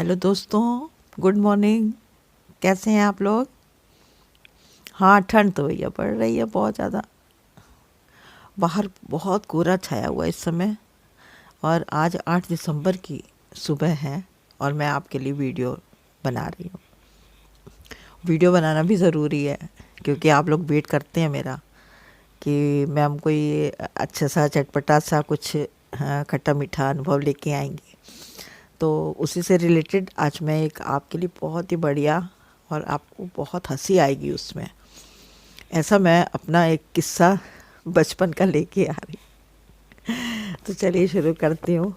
Hello दोस्तों, good morning. कैसे हैं आप लोग? हाँ, ठंड तो भैया पड़ रही है बहुत ज़्यादा। बाहर बहुत कोहरा छाया हुआ है इस समय। और आज 8 दिसंबर की सुबह है और मैं आपके लिए वीडियो बना रही हूँ। वीडियो बनाना भी ज़रूरी है क्योंकि आप लोग वेट करते हैं मेरा कि मैम कोई अच्छा सा चटपटा सा कुछ खट्टा मीठा अनुभव लेके आएंगी। तो उसी से रिलेटेड आज मैं एक आपके लिए बहुत ही बढ़िया और आपको बहुत हंसी आएगी उसमें, ऐसा मैं अपना एक किस्सा बचपन का लेके आ रही। तो चलिए शुरू करती हूँ।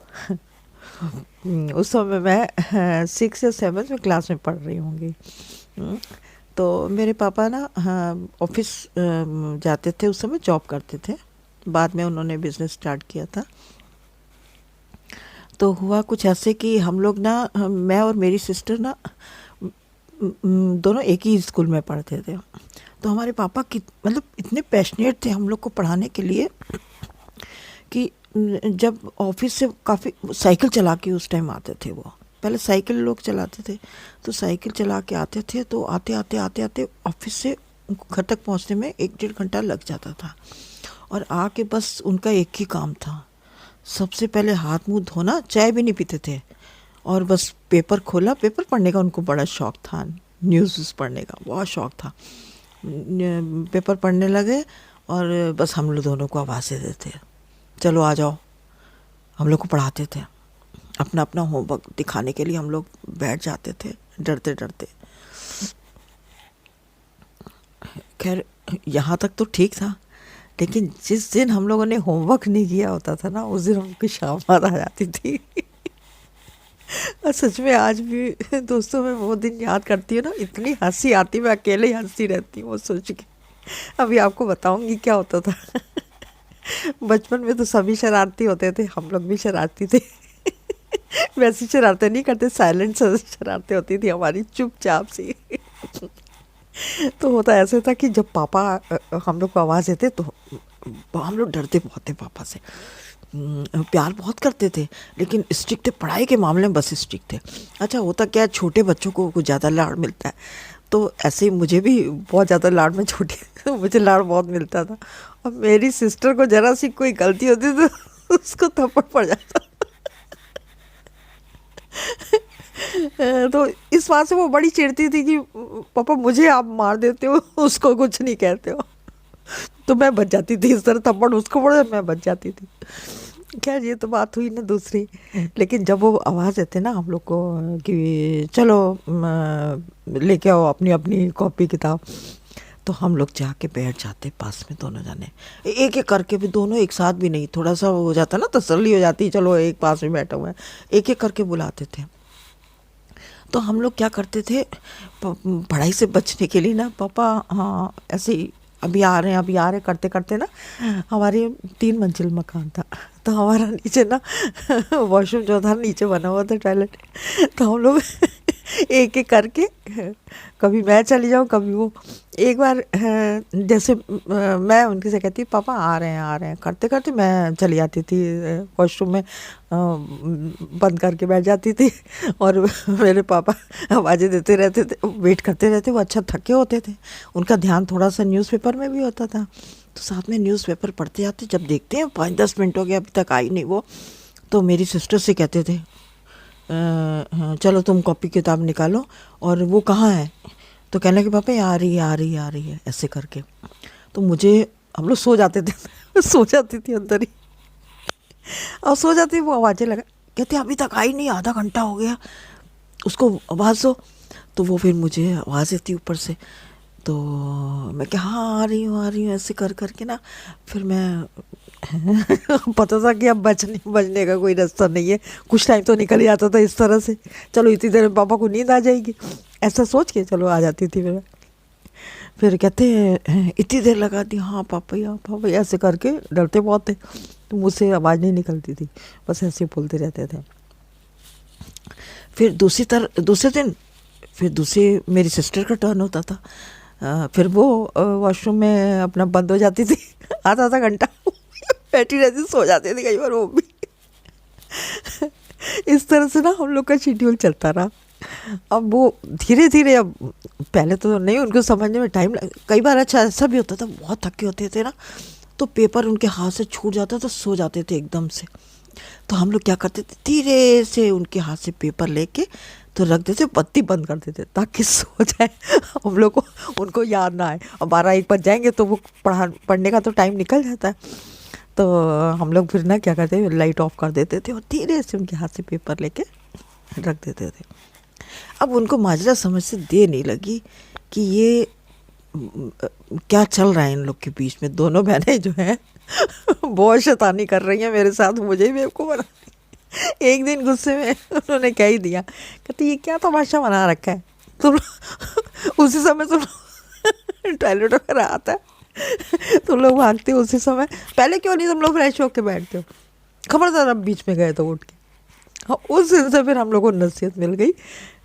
उस समय मैं 6 या 7 में क्लास में पढ़ रही होंगी। हम्म, तो मेरे पापा ना ऑफिस जाते थे, उस समय जॉब करते थे। बाद में उन्होंने बिजनेस स्टार्ट किया था। तो हुआ कुछ ऐसे कि हम लोग ना मैं और मेरी सिस्टर ना दोनों एक ही स्कूल में पढ़ते थे। तो हमारे पापा की मतलब इतने पैशनेट थे हम लोग को पढ़ाने के लिए कि जब ऑफिस से काफ़ी साइकिल चला के उस टाइम आते थे। वो पहले साइकिल लोग चलाते थे, तो साइकिल चला के आते थे। तो आते आते आते आते ऑफिस से उनको घर तक पहुंचने में 1-1.5 घंटा लग जाता था। और आके बस उनका एक ही काम था, सबसे पहले हाथ मुंह धोना, चाय भी नहीं पीते थे। और बस पेपर खोला, पेपर पढ़ने का उनको बड़ा शौक था, न्यूज़ पढ़ने का बहुत शौक था। पेपर पढ़ने लगे और बस हम लोग दोनों को आवाज़ दे देते, चलो आ जाओ। हम लोग को पढ़ाते थे, अपना अपना होमवर्क दिखाने के लिए हम लोग बैठ जाते थे डरते डरते। खैर यहाँ तक तो ठीक था, लेकिन जिस दिन हम लोगों ने होमवर्क नहीं किया होता था ना, उस दिन हमको शाम आ जाती थी। और सच में आज भी दोस्तों में वो दिन याद करती हूँ ना, इतनी हंसी आती, मैं अकेले ही हंसती रहती हूँ वो सोच के। अभी आपको बताऊंगी क्या होता था। बचपन में तो सभी शरारती होते थे, हम लोग भी शरारती थे। वैसी शरारतें नहीं करते, साइलेंट शरारतें होती थी हमारी, चुपचाप सी। तो होता ऐसे था कि जब पापा हम लोग को आवाज़ देते तो हम लोग डरते बहुत थे पापा से। प्यार बहुत करते थे लेकिन स्ट्रिक्ट थे, पढ़ाई के मामले में बस स्ट्रिक्ट थे। अच्छा होता क्या है, छोटे बच्चों को कुछ ज़्यादा लाड़ मिलता है, तो ऐसे ही मुझे भी बहुत ज़्यादा लाड़ में छोटी मुझे लाड़ बहुत मिलता था। और मेरी सिस्टर को ज़रा सी कोई गलती होती तो उसको थप्पड़ पड़ जाता। तो इस बात से वो बड़ी चिढ़ती थी कि पापा मुझे आप मार देते हो, उसको कुछ नहीं कहते हो। तो मैं बच जाती थी, इस तरह थप्पड़ उसको पड़े मैं बच जाती थी। खैर ये तो बात हुई ना दूसरी। लेकिन जब वो आवाज़ देते ना हम लोग को कि चलो लेके आओ अपनी अपनी कॉपी किताब, तो हम लोग जाके बैठ जाते पास में दोनों जाने, एक एक करके भी, दोनों एक साथ भी नहीं, थोड़ा सा हो जाता ना, तसल्ली हो जाती, चलो एक पास में बैठा हुआ है। एक एक करके बुलाते थे। तो हम लोग क्या करते थे, पढ़ाई से बचने के लिए ना, पापा हाँ ऐसे ही अभी आ रहे हैं अभी आ रहे हैं करते करते ना, हमारे 3 मंजिल मकान था। तो हमारा नीचे ना वॉशरूम जो था नीचे बना हुआ था, टॉयलेट। तो हम लोग एक एक करके, कभी मैं चली जाऊँ कभी वो। एक बार जैसे मैं उनके से कहती पापा आ रहे हैं आ रहे हैं, करते करते मैं चली जाती थी वॉशरूम में, बंद करके बैठ जाती थी। और मेरे पापा आवाज़ें देते रहते थे, वेट करते रहते। वो अच्छा थके होते थे, उनका ध्यान थोड़ा सा न्यूज़पेपर में भी होता था। तो साथ में न्यूज़पेपर पढ़ते जाते, जब देखते हैं 5-10 मिनट हो गया अभी तक आई नहीं वो, तो मेरी सिस्टर से कहते थे हाँ, चलो तुम कॉपी किताब निकालो और वो कहाँ है। तो कहने लगे पापा ये आ रही है आ रही है आ रही है, ऐसे करके। तो मुझे, हम लोग सो जाते थे सो जाती थी अंदर ही, और सो जाती, वो आवाज़ें लगा, कहते अभी तक आई नहीं, आधा घंटा हो गया, उसको आवाज़ दो। तो वो फिर मुझे आवाज़ देती ऊपर से, तो मैं क्या हाँ आ रही हूँ ऐसे कर करके ना, फिर मैं पता था कि अब बचने का कोई रास्ता नहीं है, कुछ टाइम तो निकल ही आता था इस तरह से, चलो इतनी देर में पापा को नींद आ जाएगी, ऐसा सोच के चलो आ जाती थी मैं। फिर कहते हैं इतनी देर लगा दी, हाँ पापा या पापा, ऐसे करके डरते बहुत थे, तो मुझसे आवाज़ नहीं निकलती थी, बस ऐसे बोलते रहते थे। फिर दूसरे दिन फिर दूसरी मेरी सिस्टर का टर्न होता था। फिर वो वॉशरूम में अपना बंद हो जाती थी, आधा आधा घंटा बैठी रहती, सो जाती थी कई बार वो भी। इस तरह से ना हम लोग का शेड्यूल चलता रहा। अब वो धीरे धीरे, अब पहले तो नहीं, उनको समझने में टाइम लग, कई बार अच्छा ऐसा भी होता था, बहुत थके होते थे ना, तो पेपर उनके हाथ से छूट जाता तो सो जाते थे एकदम से। तो हम लोग क्या करते थे, धीरे से उनके हाथ से पेपर लेके तो रख देते, बत्ती बंद कर देते ताकि सो जाए, हम लोग को, उनको याद ना आए। और 12-1 बज जाएंगे तो वो पढ़ने का तो टाइम निकल जाता है। तो हम लोग फिर ना क्या करते, लाइट ऑफ कर देते थे और धीरे से उनके हाथ से पेपर लेके रख देते थे। अब उनको माजरा समझ से देर नहीं लगी कि ये क्या चल रहा है इन लोग के बीच में। दोनों बहनें जो हैं बहुत शैतानी कर रही हैं मेरे साथ, मुझे भी बेवकूफ़ बना। एक दिन गुस्से में उन्होंने कह ही दिया, कहती ये क्या तमाशा बना रखा है तुम। उसी समय तुम टॉयलेट वगैरह आता है, तुम लोग भागते हो उसी समय, पहले क्यों नहीं तुम लोग फ्रेश होकर बैठते हो, खबरदार अब बीच में गए तो उठ के। हाँ, उस दिन से फिर हम लोग को नसीहत मिल गई।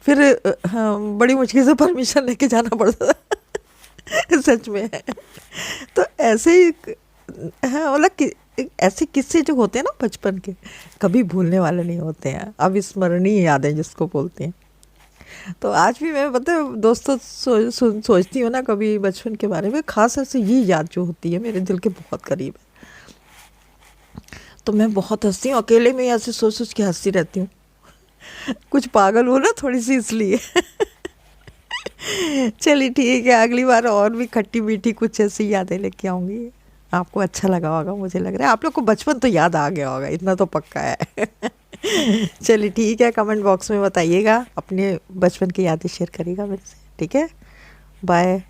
फिर हाँ, बड़ी मुश्किल से परमिशन लेके जाना पड़ता था। सच में है। तो ऐसे ही हाँ, मतलब कि ऐसे किस्से जो होते हैं ना बचपन के, कभी भूलने वाले नहीं होते हैं, अविस्मरणीय यादें जिसको बोलते हैं। तो आज भी मैं पता है दोस्तों सोचती हूँ ना कभी बचपन के बारे में, खास ऐसे ये याद जो होती है मेरे दिल के बहुत करीब है। तो मैं बहुत हंसती हूँ, अकेले में ऐसे सोच सोच के हंसती रहती हूँ। कुछ पागल हूँ ना थोड़ी सी, इसलिए। चलिए ठीक है, अगली बार और भी खट्टी मीठी कुछ ऐसी यादें लेके आऊँगी। आपको अच्छा लगा होगा, मुझे लग रहा है आप लोग को बचपन तो याद आ गया होगा, इतना तो पक्का है। चलिए ठीक है, कमेंट बॉक्स में बताइएगा, अपने बचपन की यादें शेयर करिएगा मेरे से, ठीक है। बाय।